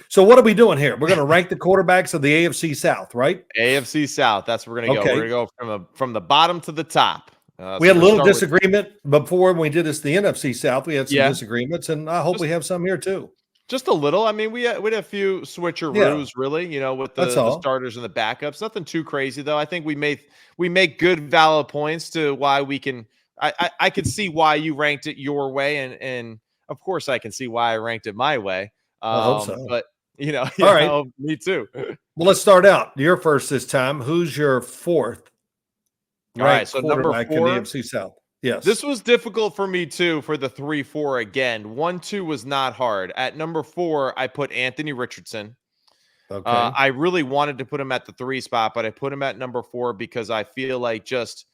So what are we doing here? We're going to rank the quarterbacks of the AFC South, right? AFC South. That's where we're going to go. Okay. We're going to go from the bottom to the top. We had a little disagreement before when we did this, the NFC South. We had some Yeah. disagreements, and I hope we have some here too. Just a little. I mean, we had a few switcheroos, really, with the starters and the backups. Nothing too crazy, though. I think we make good, valid points to why we can. I could see why you ranked it your way, and of course, I can see why I ranked it my way. I hope so. But all right, me too. Well, let's start out. You're first this time. Who's your fourth? All right, so number 4 in the AFC South. Yes. This was difficult for me too for the 3-4 again. 1-2 was not hard. At number 4, I put Anthony Richardson. Okay. I really wanted to put him at the 3 spot, but I put him at number 4 because I feel like just,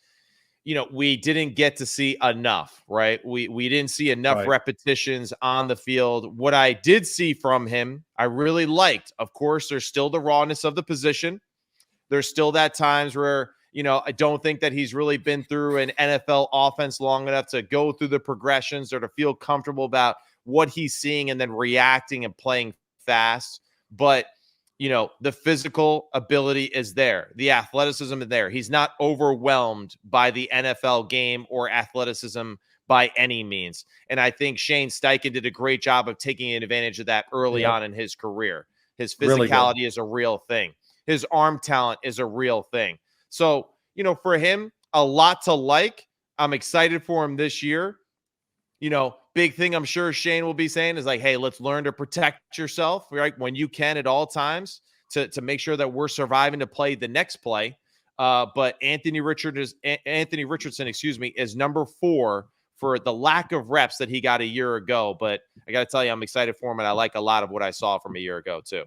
we didn't get to see enough, right? We didn't see enough repetitions on the field. What I did see from him, I really liked. Of course, there's still the rawness of the position. There's still that times where, I don't think that he's really been through an NFL offense long enough to go through the progressions or to feel comfortable about what he's seeing and then reacting and playing fast. But, the physical ability is there. The athleticism is there. He's not overwhelmed by the NFL game or athleticism by any means. And I think Shane Steichen did a great job of taking advantage of that early on in his career. His physicality is a real thing. His arm talent is a real thing. So, for him, a lot to like. I'm excited for him this year. Big thing I'm sure Shane will be saying is like, hey, let's learn to protect yourself, right? When you can at all times to make sure that we're surviving to play the next play. But Anthony Richardson, is number 4 for the lack of reps that he got a year ago. But I got to tell you, I'm excited for him, and I like a lot of what I saw from a year ago too.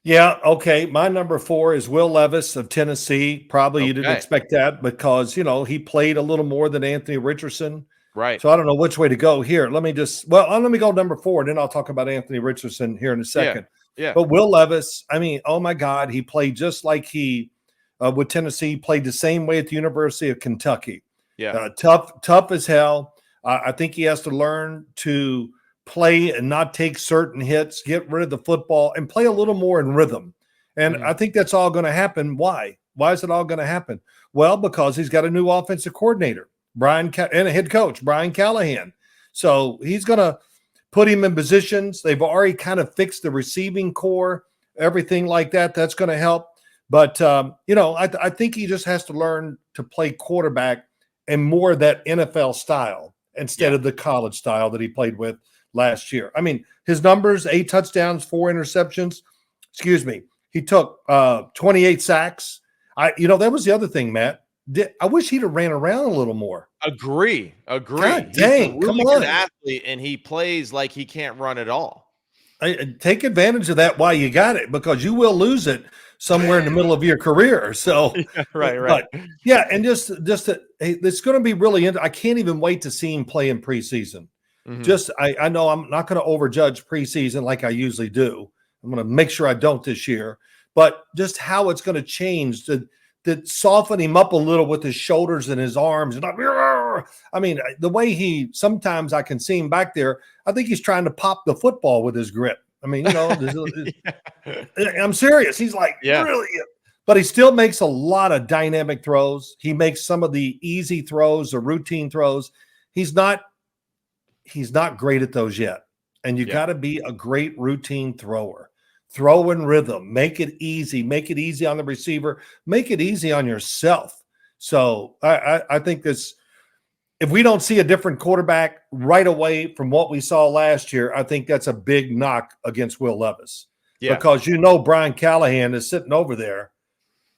Yeah, okay. My number 4 is Will Levis of Tennessee. Probably you didn't expect that because, he played a little more than Anthony Richardson. Right. So I don't know which way to go here. Let me go number 4, and then I'll talk about Anthony Richardson here in a second. Yeah. But Will Levis, I mean, oh my God, he played just like he with Tennessee, played the same way at the University of Kentucky. Yeah. Tough as hell. I think he has to learn to play and not take certain hits, get rid of the football, and play a little more in rhythm. And I think that's all going to happen. Why? Why is it all going to happen? Well, because he's got a new offensive coordinator, and a head coach, Brian Callahan. So he's going to put him in positions. They've already kind of fixed the receiving core, everything like that. That's going to help. But, I think he just has to learn to play quarterback and more of that NFL style instead of the college style that he played with last year. I mean, his numbers, 8 touchdowns, 4 interceptions. He took 28 sacks. That was the other thing, Matt. I wish he'd have ran around a little more. Agree. God dang, He's a really come on. good athlete, and he plays like he can't run at all. Take advantage of that while you got it, because you will lose it somewhere in the middle of your career. So, right. But, and it's going to be really. I can't even wait to see him play in preseason. Mm-hmm. I know I'm not going to overjudge preseason like I usually do. I'm going to make sure I don't this year. But just how it's going to change to soften him up a little with his shoulders and his arms. And I mean, the way sometimes I can see him back there, I think he's trying to pop the football with his grip. I mean, I'm serious. He's like, really? But he still makes a lot of dynamic throws. He makes some of the easy throws or routine throws. He's not great at those yet. And you got to be a great routine thrower. Throw in rhythm, make it easy on the receiver, make it easy on yourself. So I think this, if we don't see a different quarterback right away from what we saw last year, I think that's a big knock against Will Levis. Yeah. Because Brian Callahan is sitting over there.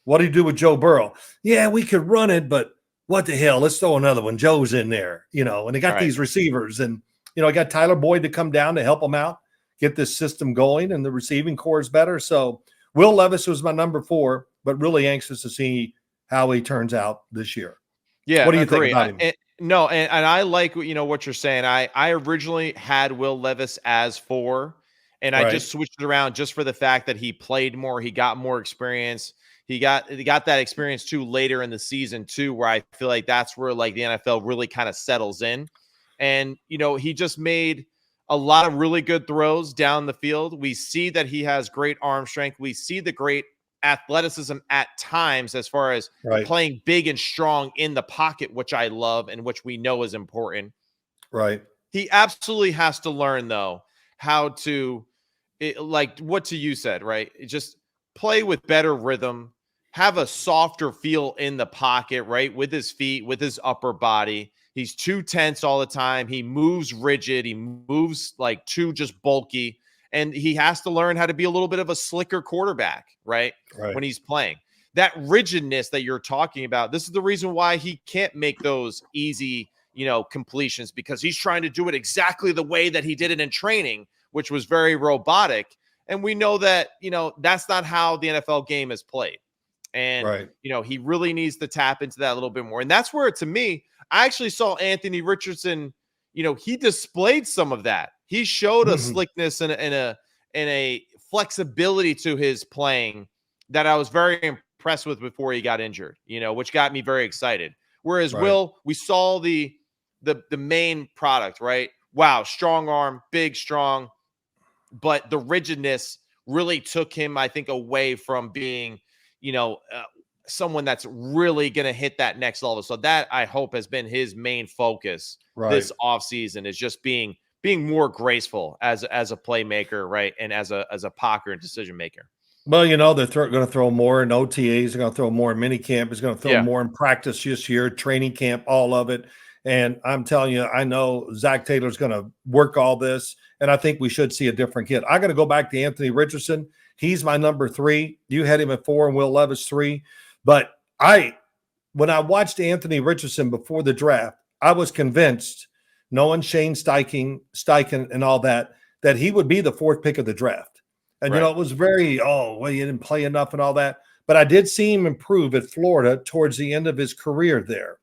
What do you do with Joe Burrow? Yeah, we could run it, but what the hell? Let's throw another one. Joe's in there, and they got these receivers, and I got Tyler Boyd to come down to help them out, get this system going, and the receiving core is better. So Will Levis was my number 4, but really anxious to see how he turns out this year. Yeah. What do you think about him? And I like what you're saying. I originally had Will Levis as 4, and I just switched it around just for the fact that he played more. He got more experience. He got that experience too later in the season too, where I feel like that's where like the NFL really kind of settles in. And, he just made a lot of really good throws down the field. We see that he has great arm strength. We see the great athleticism at times as far as playing big and strong in the pocket, which I love and which we know is important. Right. He absolutely has to learn, though, how to, like what you said, right? Just play with better rhythm, have a softer feel in the pocket, right? With his feet, with his upper body. He's too tense all the time. He moves rigid. He moves like too just bulky. And he has to learn how to be a little bit of a slicker quarterback, right? When he's playing. That rigidness that you're talking about, this is the reason why he can't make those easy, completions, because he's trying to do it exactly the way that he did it in training, which was very robotic. And we know that, that's not how the NFL game is played. And, he really needs to tap into that a little bit more. And that's where, to me, I actually saw Anthony Richardson, he displayed some of that. He showed a slickness and a flexibility to his playing that I was very impressed with before he got injured, which got me very excited. Whereas Will, we saw the main product, right? Wow, strong arm, big, strong, but the rigidness really took him, I think, away from being, someone that's really going to hit that next level. So that, I hope, has been his main focus this offseason, is just being more graceful as a playmaker, right? And as a pocker and decision maker. Well, they're going to throw more in OTAs. They're going to throw more in minicamp. He's going to throw more in practice this year, training camp, all of it. And I'm telling you, I know Zach Taylor's going to work all this, and I think we should see a different kid. I got to go back to Anthony Richardson. He's my number 3. You had him at 4 and Will Levis 3. But when I watched Anthony Richardson before the draft, I was convinced, knowing Shane Steichen and all that he would be the 4th pick of the draft. And, it was very, he didn't play enough and all that. But I did see him improve at Florida towards the end of his career there.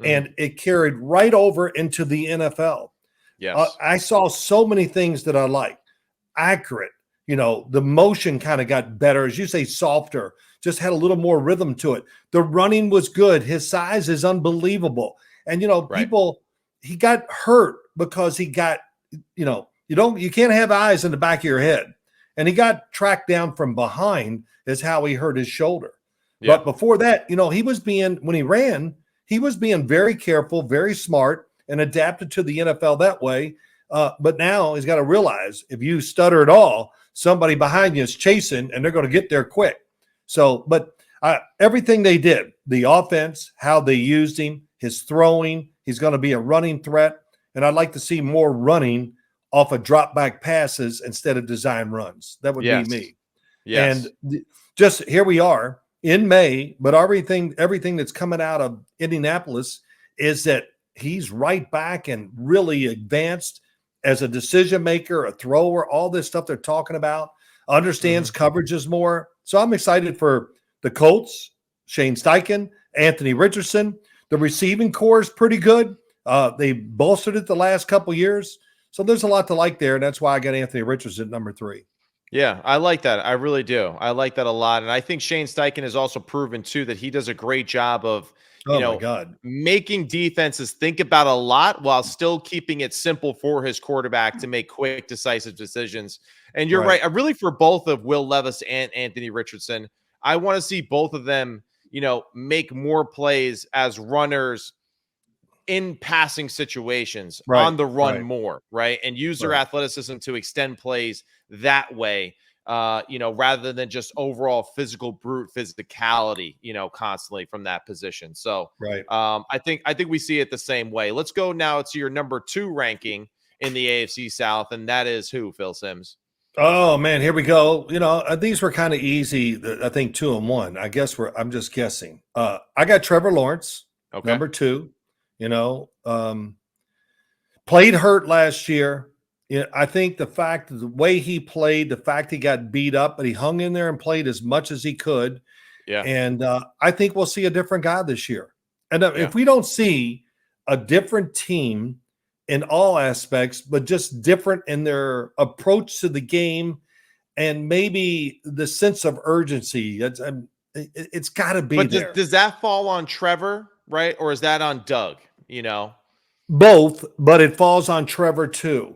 And it carried right over into the NFL. Yes. I saw so many things that I liked. Accurate. The motion kind of got better, as you say, softer, just had a little more rhythm to it. The running was good. His size is unbelievable. And, he got hurt because he got, you can't have eyes in the back of your head. And he got tracked down from behind is how he hurt his shoulder. Yeah. But before that, when he ran, he was being very careful, very smart, and adapted to the NFL that way. But now he's got to realize, if you stutter at all, somebody behind you is chasing, and they're going to get there quick. So, but everything they did, the offense, how they used him, his throwing, he's going to be a running threat. And I'd like to see more running off of drop back passes instead of design runs. That would be me. Yes. And just here we are in May, but everything that's coming out of Indianapolis is that he's right back and really advanced as a decision maker, a thrower, all this stuff they're talking about, understands coverages more. So I'm excited for the Colts, Shane Steichen, Anthony Richardson. The receiving core is pretty good. They bolstered it the last couple years. So there's a lot to like there, and that's why I got Anthony Richardson at number 3. Yeah, I like that. I really do. I like that a lot. And I think Shane Steichen has also proven, too, that he does a great job of, making defenses think about a lot while still keeping it simple for his quarterback to make quick, decisive decisions. And you're right. Really, for both of Will Levis and Anthony Richardson, I want to see both of them, make more plays as runners in passing situations on the run more, right? And use their athleticism to extend plays that way, rather than just overall physical brute physicality, constantly from that position. So I think we see it the same way. Let's go now to your number 2 ranking in the AFC South, and that is who, Phil Simms? Oh man, here we go. These were kind of easy. I think 2 and 1. I guess I'm just guessing. I got Trevor Lawrence, number 2. Played hurt last year. I think the way he played, the fact he got beat up, but he hung in there and played as much as he could. Yeah. And I think we'll see a different guy this year. And if we don't see a different team in all aspects, but just different in their approach to the game and maybe the sense of urgency, it's got to be there. Does that fall on Trevor, right? Or is that on Doug? Both, but it falls on Trevor too.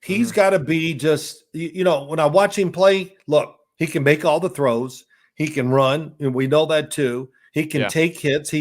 He's got to be just, when I watch him play, look, he can make all the throws. He can run, and we know that too. He can take hits.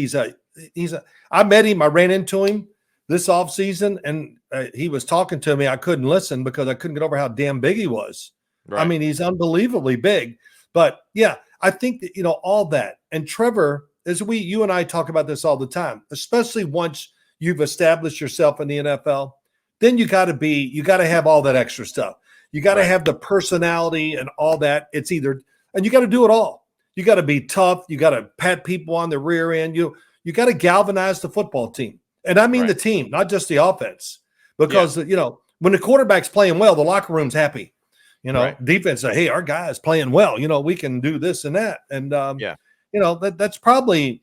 I met him. I ran into him this offseason, and he was talking to me. I couldn't listen because I couldn't get over how damn big he was. Right. I mean, he's unbelievably big. But, yeah, I think that, all that. And Trevor, you and I talk about this all the time, especially once you've established yourself in the NFL, then you got to have all that extra stuff. You got to have the personality and all that. And you got to do it all. You got to be tough. You got to pat people on the rear end. You got to galvanize the football team. And I mean the team, not just the offense. Because, when the quarterback's playing well, the locker room's happy. Defense say, hey, our guy's playing well. We can do this and that. And, that's probably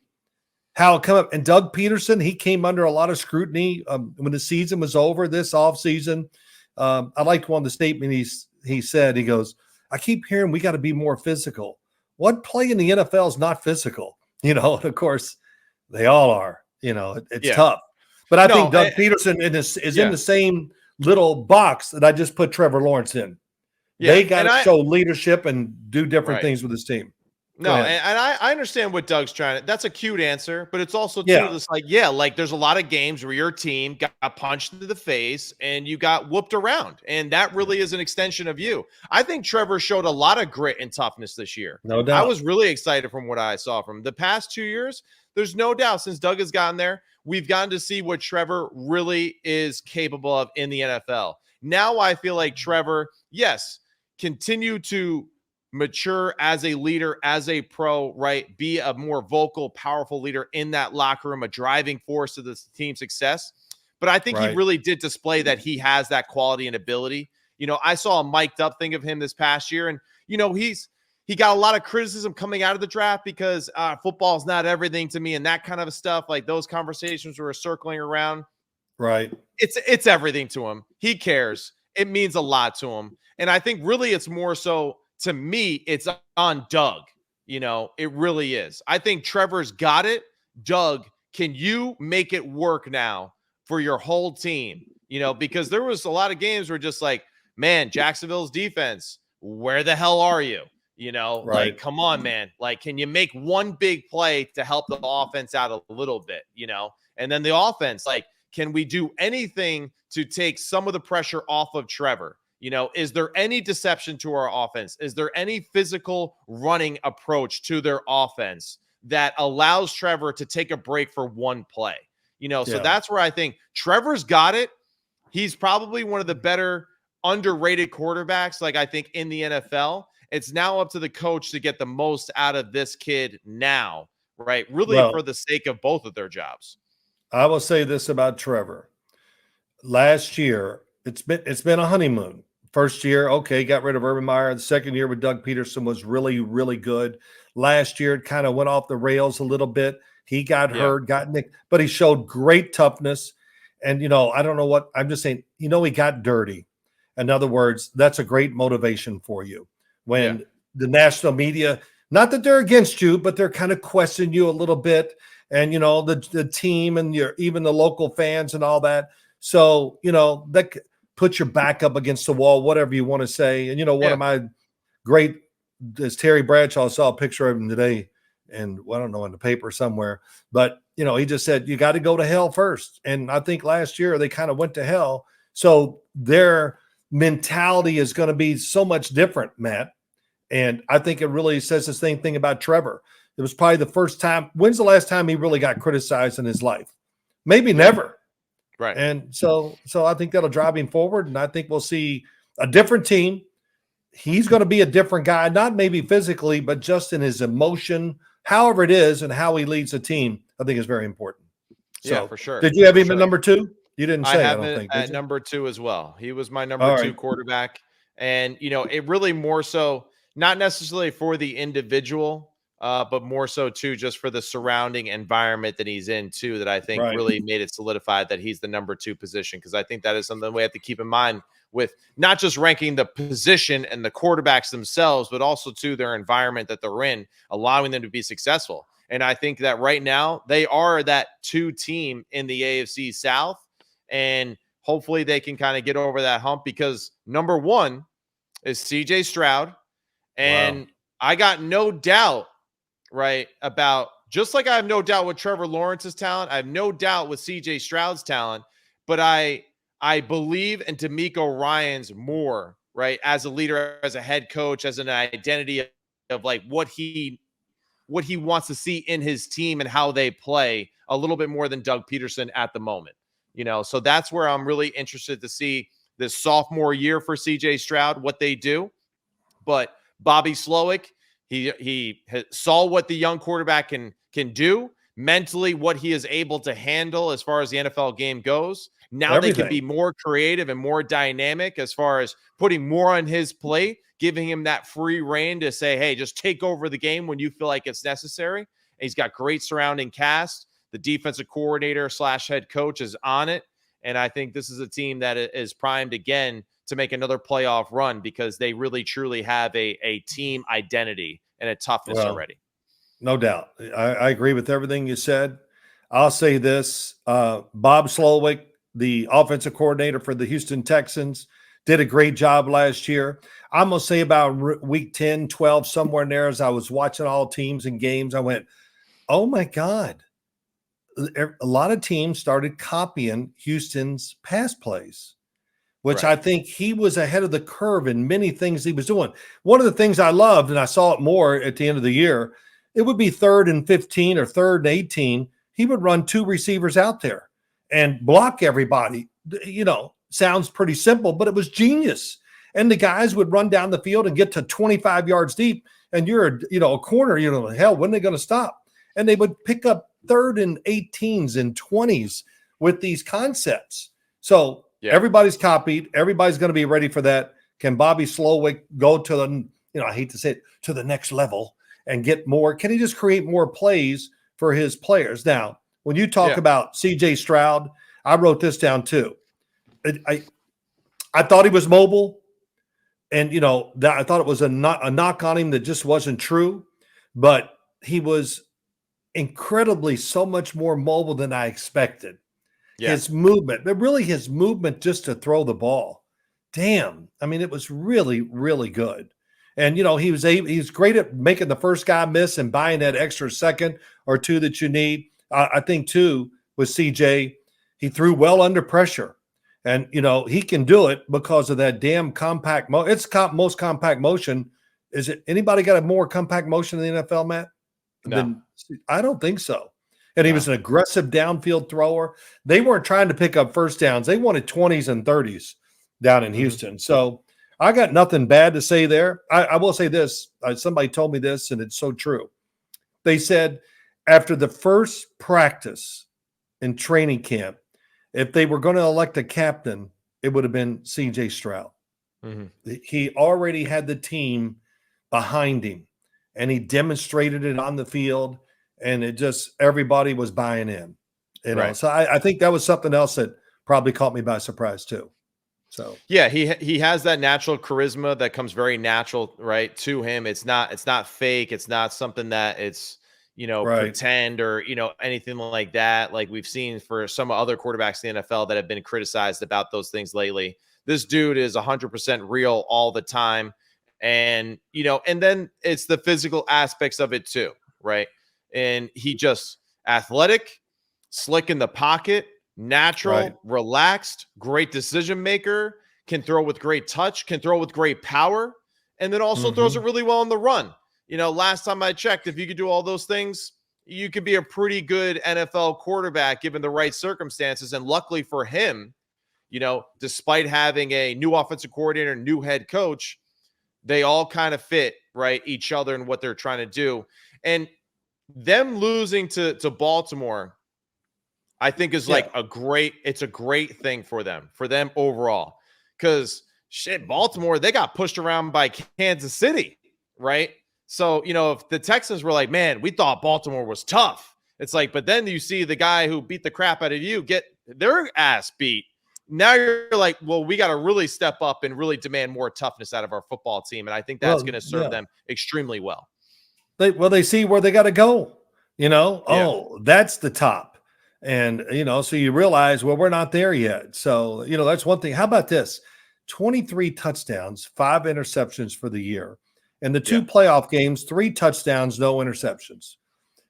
how it come up. And Doug Peterson, he came under a lot of scrutiny when the season was over this offseason. I liked one of the statements he said. He goes, I keep hearing we got to be more physical. What play in the NFL is not physical? And of course, they all are. It's tough. But I think Doug Peterson is in the same little box that I just put Trevor Lawrence in. Yeah, they got to show leadership and do different things with his team. No, and I understand what Doug's trying to. That's a cute answer, but it's also this like there's a lot of games where your team got punched into the face and you got whooped around, and that really is an extension of you. I think Trevor showed a lot of grit and toughness this year. No doubt. I was really excited from what I saw from him. The past 2 years. There's no doubt since Doug has gotten there, we've gotten to see what Trevor really is capable of in the NFL. Now I feel like Trevor, continue to mature as a leader, as a pro, right? Be a more vocal, powerful leader in that locker room, a driving force to the team's success. But I think he really did display that he has that quality and ability. I saw a mic'd up thing of him this past year, and, he got a lot of criticism coming out of the draft because football is not everything to me and that kind of stuff. Like those conversations were circling around. Right. It's everything to him. He cares. It means a lot to him. And I think really it's more so, to me, it's on Doug. It really is. I think Trevor's got it. Doug, can you make it work now for your whole team? Because there was a lot of games where just like, man, Jacksonville's defense, where the hell are you? Like, come on, man. Like, can you make one big play to help the offense out a little bit, And then the offense, like, can we do anything to take some of the pressure off of Trevor? Is there any deception to our offense? Is there any physical running approach to their offense that allows Trevor to take a break for one play? So that's where I think Trevor's got it. He's probably one of the better underrated quarterbacks, like I think in the NFL. It's now up to the coach to get the most out of this kid now, right? Really for the sake of both of their jobs. I will say this about Trevor. Last year, it's been a honeymoon. First year, got rid of Urban Meyer. The second year with Doug Peterson was really, really good. Last year, it kind of went off the rails a little bit. He got hurt, got nicked, but he showed great toughness. And, I don't know what – I'm just saying, he got dirty. In other words, that's a great motivation for you. When the national media, not that they're against you, but they're kind of questioning you a little bit. And, the team and even the local fans and all that. So, that put your back up against the wall, whatever you want to say. And, one of my great is Terry Bradshaw. I saw a picture of him today and I don't know, in the paper somewhere, but he just said, you got to go to hell first. And I think last year they kind of went to hell. So their mentality is going to be so much different, Matt. And I think it really says the same thing about Trevor. It was probably the first time. When's the last time he really got criticized in his life? Maybe never. Right. And so I think that'll drive him forward. And I think we'll see a different team. He's going to be a different guy, not maybe physically, but just in his emotion, however it is, and how he leads the team, I think is very important. So, for sure. Did you have him at number 2? You didn't say, I don't think. At number 2 as well. He was my number 2 quarterback. And, it really more so, not necessarily for the individual, but more so too, just for the surrounding environment that he's in too, that I think really made it solidified that he's the number 2 position. Cause I think that is something we have to keep in mind with not just ranking the position and the quarterbacks themselves, but also to their environment that they're in, allowing them to be successful. And I think that right now they are that 2 team in the AFC South, and hopefully they can kind of get over that hump, because number one is CJ Stroud. And I got no doubt, right, about, just like I have no doubt with Trevor Lawrence's talent, I have no doubt with CJ Stroud's talent, but I believe in D'Amico Ryans more, right, as a leader, as a head coach, as an identity of like what he wants to see in his team and how they play, a little bit more than Doug Peterson at the moment. So that's where I'm really interested to see this sophomore year for CJ Stroud, what they do. But Bobby Slowick, he saw what the young quarterback can do mentally, what he is able to handle as far as the NFL game goes. Now they can be more creative and more dynamic as far as putting more on his plate, giving him that free reign to say, hey, just take over the game when you feel like it's necessary. And he's got great surrounding cast. The defensive coordinator / head coach is on it. And I think this is a team that is primed again to make another playoff run, because they really truly have a team identity and a toughness already. No doubt. I agree with everything you said. I'll say this, Bob Slowick, the offensive coordinator for the Houston Texans, did a great job last year. I'm going to say about week 10, 12, somewhere in there, as I was watching all teams and games, I went, oh my God. A lot of teams started copying Houston's pass plays, which I think he was ahead of the curve in many things he was doing. One of the things I loved, and I saw it more at the end of the year, it would be 3rd and 15 or 3rd and 18. He would run 2 receivers out there and block everybody. Sounds pretty simple, but it was genius. And the guys would run down the field and get to 25 yards deep, and you're a corner, hell, when are they going to stop? And they would pick up 3rd and 18s and 20s with these concepts. So everybody's copied. Everybody's going to be ready for that. Can Bobby Slowick go to the, I hate to say it, to the next level and get more? Can he just create more plays for his players? Now, when you talk about CJ Stroud, I wrote this down too. I thought he was mobile, and I thought it was a knock on him that just wasn't true, but he was incredibly so much more mobile than I expected. His movement, but really his movement just to throw the ball. Damn. I mean, it was really, really good. And, he's great at making the first guy miss and buying that extra second or two that you need. I think, too, with CJ, he threw well under pressure. And, he can do it because of that damn compact motion. It's most compact motion. Is it anybody got a more compact motion in the NFL, Matt? No. I don't think so. And he was an aggressive downfield thrower. They weren't trying to pick up first downs. They wanted 20s and 30s down in Houston. So I got nothing bad to say there. I will say this. Somebody told me this, and it's so true. They said after the first practice in training camp, if they were going to elect a captain, it would have been CJ Stroud. He already had the team behind him, and he demonstrated it on the field. And it just, everybody was buying in, So I think that was something else that probably caught me by surprise too. So he has that natural charisma that comes very natural, right, to him. It's not fake. It's not something that it's pretend or anything like that. Like we've seen for some other quarterbacks in the NFL that have been criticized about those things lately. This dude is 100% real all the time, and and then it's the physical aspects of it too, right? And he just athletic, slick in the pocket, natural, relaxed, great decision maker, can throw with great touch, can throw with great power, and then also throws it really well on the run. Last time I checked, if you could do all those things, you could be a pretty good NFL quarterback given the right circumstances. And luckily for him, despite having a new offensive coordinator, new head coach, they all kind of fit each other and what they're trying to do. And them losing to Baltimore, I think is it's a great thing for them overall. Because Baltimore, they got pushed around by Kansas City, right? So, if the Texans were like, man, we thought Baltimore was tough. It's like, but then you see the guy who beat the crap out of you get their ass beat. Now you're like, well, we got to really step up and really demand more toughness out of our football team. And I think that's going to serve them extremely well. They see where they got to go, Oh, that's the top. And, so you realize, well, we're not there yet. So, that's one thing. How about this? 23 touchdowns, 5 interceptions for the year. And the 2 playoff games, 3 touchdowns, no interceptions.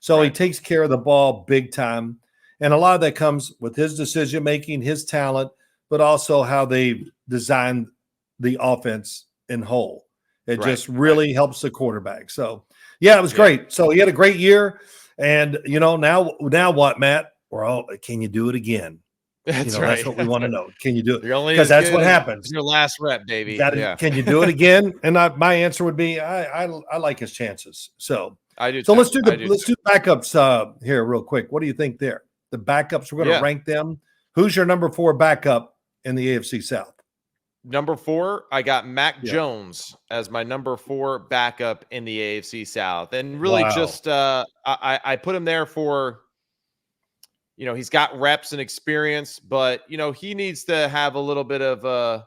So he takes care of the ball big time. And a lot of that comes with his decision-making, his talent, but also how they designed the offense in whole. It just really helps the quarterback. So, it was great. So he had a great year. And, now what, Matt? Can you do it again? That's That's what we want to know. Can you do it? Because that's what happens. Your last rep, baby. Can you do it again? And my answer would be, I like his chances. So I do. So let's do backups here real quick. What do you think there? The backups, we're going to rank them. Who's your number 4 backup in the AFC South? Number 4, I got Mac Jones as my number 4 backup in the AFC South. And really just I put him there for, he's got reps and experience, but, he needs to have a little bit of,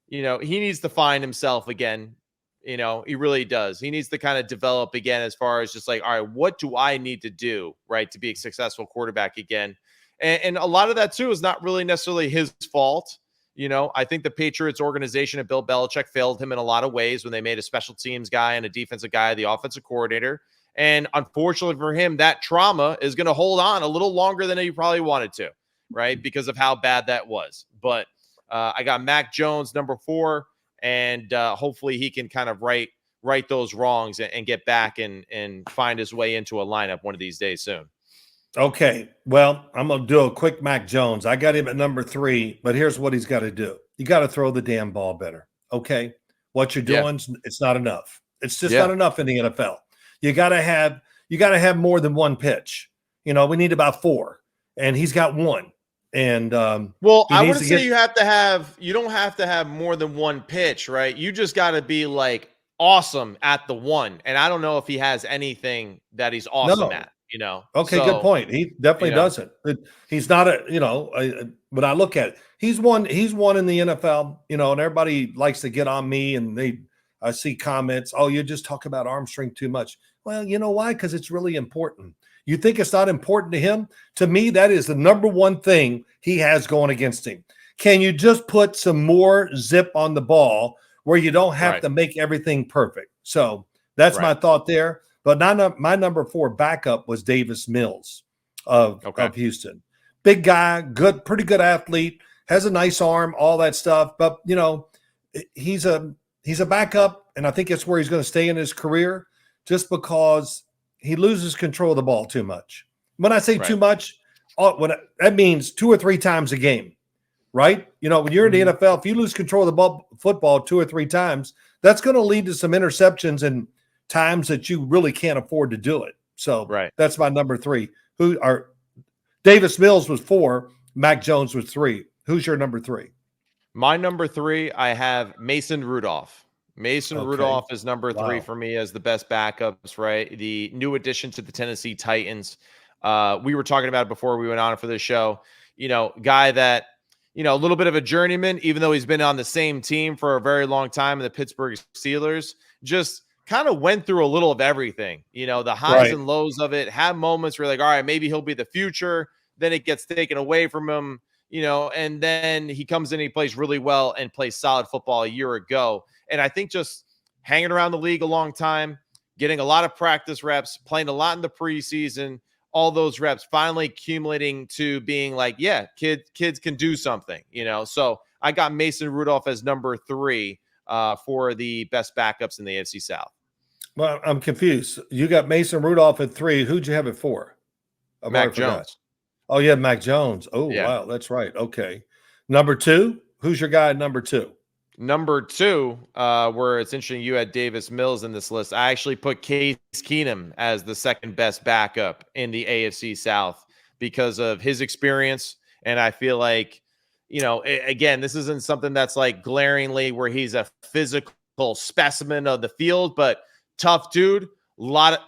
he needs to find himself again. He really does. He needs to kind of develop again as far as just like, all right, what do I need to do, right, to be a successful quarterback again? And a lot of that, too, is not really necessarily his fault. I think the Patriots organization and Bill Belichick failed him in a lot of ways when they made a special teams guy and a defensive guy the offensive coordinator. And unfortunately for him, that trauma is going to hold on a little longer than he probably wanted to, right, because of how bad that was. But I got Mac Jones, number 4, and hopefully he can kind of right those wrongs and get back and find his way into a lineup one of these days soon. Okay, well, I'm going to do a quick Mac Jones. I got him at number 3, but here's what he's got to do. You got to throw the damn ball better, okay? What you're doing, it's not enough. It's just not enough in the NFL. You got to have more than 1 pitch. We need about 4, and he's got 1. And I wouldn't say you don't have to have more than 1 pitch, right? You just got to be like awesome at the 1. And I don't know if he has anything that he's awesome at. Okay, good point. He definitely doesn't. He's not when I look at it, he's one in the NFL, and everybody likes to get on me, and I see comments, oh, you just talk about arm strength too much. Well, you know why? Because it's really important. You think it's not important to him? To me, that is the number 1 thing he has going against him. Can you just put some more zip on the ball where you don't have to make everything perfect? So that's my thought there. But my number 4 backup was Davis Mills of Houston. Big guy, pretty good athlete, has a nice arm, all that stuff. But, he's a backup, and I think that's where he's going to stay in his career just because he loses control of the ball too much. When I say too much, that means 2 or 3 times a game, right? When you're in the NFL, if you lose control of the football 2 or 3 times, that's going to lead to some interceptions and times that you really can't afford to do it. So that's my number 3. Davis Mills was 4, Mac Jones was 3. Who's your number 3? My number 3, I have Mason Rudolph. Rudolph is number 3 for me as the best backups, right? The new addition to the Tennessee Titans. We were talking about it before we went on for the show. Guy that, a little bit of a journeyman, even though he's been on the same team for a very long time in the Pittsburgh Steelers, just kind of went through a little of everything, the highs and lows of it, had moments where like, all right, maybe he'll be the future. Then it gets taken away from him, and then he comes in, he plays really well and plays solid football a year ago. And I think just hanging around the league a long time, getting a lot of practice reps, playing a lot in the preseason, all those reps finally accumulating to being like, kids can do something, So I got Mason Rudolph as number 3 for the best backups in the AFC South. Well, I'm confused. You got Mason Rudolph at 3. Who'd you have it for? Mac Jones. Oh, yeah, Mac Jones. Oh, wow, that's right. Okay. Number 2? Who's your guy at number 2? Number 2, where it's interesting you had Davis Mills in this list. I actually put Case Keenum as the second best backup in the AFC South because of his experience. And I feel like, again, this isn't something that's like glaringly where he's a physical specimen of the field, but tough dude,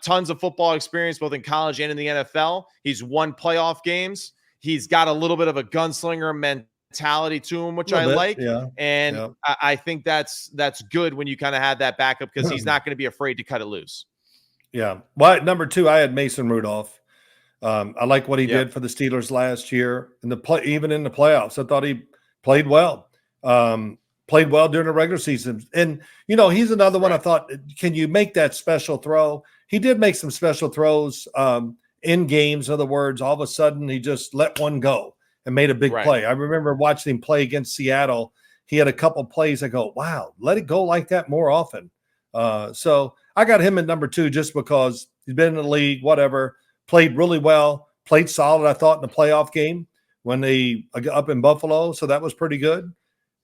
tons of football experience, both in college and in the NFL. He's won playoff games. He's got a little bit of a gunslinger mentality to him, which I like. And I think that's good when you kind of have that backup because he's not going to be afraid to cut it loose. Yeah. Well, at number 2, I had Mason Rudolph. I like what he did for the Steelers last year in even in the playoffs. I thought he played well. Played well during the regular season. And, he's another one I thought, can you make that special throw? He did make some special throws in games. In other words, all of a sudden he just let one go and made a big play. I remember watching him play against Seattle. He had a couple plays. I go, wow, let it go like that more often. So I got him at number 2 just because he's been in the league, whatever, played really well, played solid, I thought, in the playoff game when they up in Buffalo. So that was pretty good.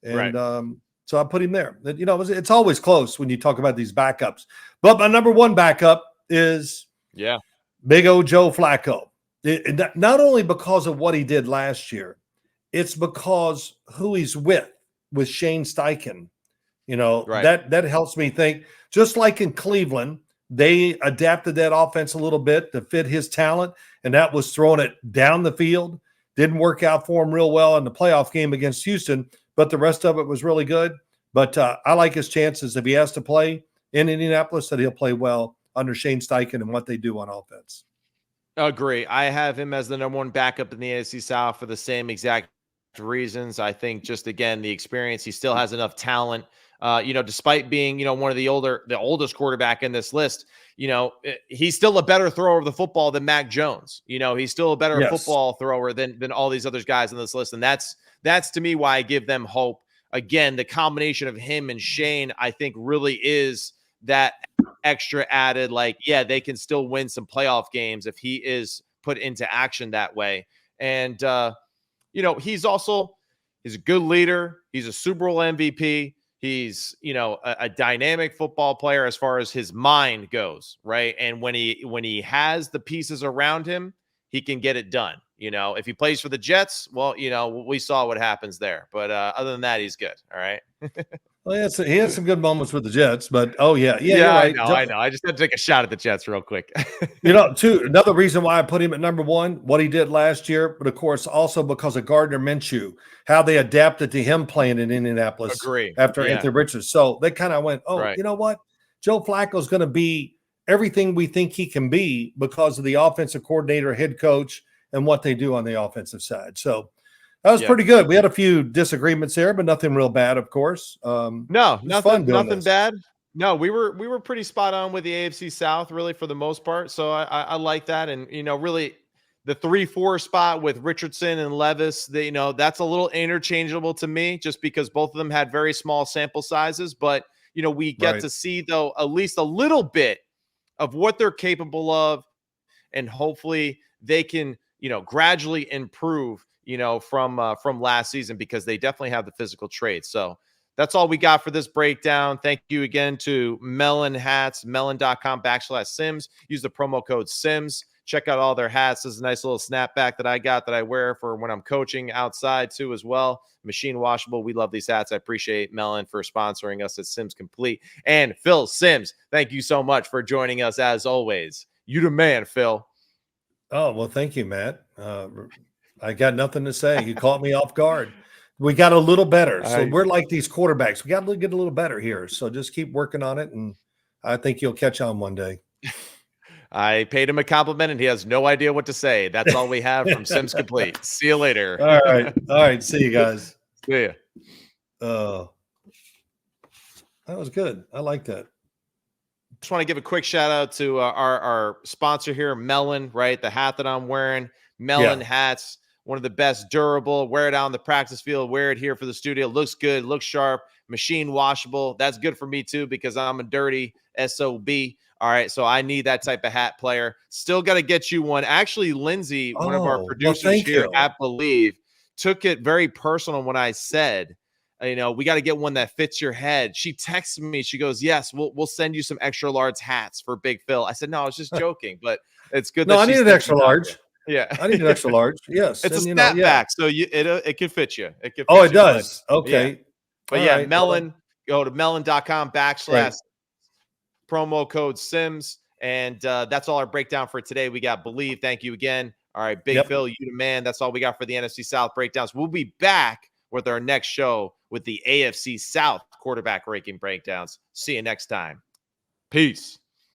And so I put him there. It's always close when you talk about these backups. But my number 1 backup is big old Joe Flacco. Not only because of what he did last year, it's because who he's with Shane Steichen. That helps me think. Just like in Cleveland, they adapted that offense a little bit to fit his talent, and that was throwing it down the field. Didn't work out for him real well in the playoff game against Houston, but the rest of it was really good. But I like his chances if he has to play in Indianapolis, that he'll play well under Shane Steichen and what they do on offense. Agree. I have him as the number 1 backup in the AFC South for the same exact reasons. I think just, again, the experience, he still has enough talent. Despite being, one of the oldest quarterback in this list, he's still a better thrower of the football than Mac Jones. He's still a better football thrower than all these other guys on this list. And that's to me why I give them hope. Again, the combination of him and Shane, I think, really is that extra added, they can still win some playoff games if he is put into action that way. And, he's a good leader. He's a Super Bowl MVP. He's, a dynamic football player as far as his mind goes, right? And when he has the pieces around him, he can get it done. If he plays for the Jets, well, we saw what happens there. But other than that, he's good. All right. Well, he had some good moments with the Jets, but you're right. I know. I just had to take a shot at the Jets real quick. Another reason why I put him at number 1, what he did last year, but of course also because of Gardner Minshew, how they adapted to him playing in Indianapolis after Anthony Richardson. So they kind of went, you know what? Joe Flacco's going to be everything we think he can be because of the offensive coordinator, head coach, and what they do on the offensive side. So that was pretty good. We had a few disagreements there, but nothing real bad, of course. No, nothing bad. No, we were pretty spot on with the AFC South, really, for the most part. So I like that. And, really the 3-4 spot with Richardson and Levis, that's a little interchangeable to me just because both of them had very small sample sizes. But, we get to see, though, at least a little bit of what they're capable of. And hopefully they can, gradually improve, from last season because they definitely have the physical traits. So that's all we got for this breakdown. Thank you again to Melon Hats, melon.com/Sims. Use the promo code Sims. Check out all their hats. This is a nice little snapback that I got that I wear for when I'm coaching outside too as well. Machine washable. We love these hats. I appreciate Melon for sponsoring us at Sims Complete. And Phil Sims, thank you so much for joining us as always. You the man, Phil. Oh, well, thank you, Matt. I got nothing to say. You caught me off guard. We got a little better. So we're like these quarterbacks. We got to get a little better here. So just keep working on it, and I think you'll catch on one day. I paid him a compliment, and he has no idea what to say. That's all we have from Sims Complete. See you later. All right. See you guys. See ya. That was good. I like that. Just want to give a quick shout out to our sponsor here, Melon, right? The hat that I'm wearing, Melon hats, one of the best durable. Wear it out on the practice field, wear it here for the studio. Looks good, looks sharp, machine washable. That's good for me too because I'm a dirty SOB. All right, so I need that type of hat player. Still got to get you one. Actually, Lindsay, one of our producers here at Believe, took it very personal when I said, we got to get one that fits your head. She texted me. She goes, yes, we'll send you some extra large hats for Big Phil. I said, no, I was just joking, but it's good. No, I need an extra large. Yeah. I need an extra large. Yes. It's a snapback, so it could fit you. It could fit it does. Okay. Yeah. But Melon, go to melon.com / promo code Sims. And that's all our breakdown for today. We got Believe. Thank you again. All right, Big Phil, you the man. That's all we got for the NFC South breakdowns. We'll be back with our next show with the AFC South quarterback ranking breakdowns. See you next time. Peace.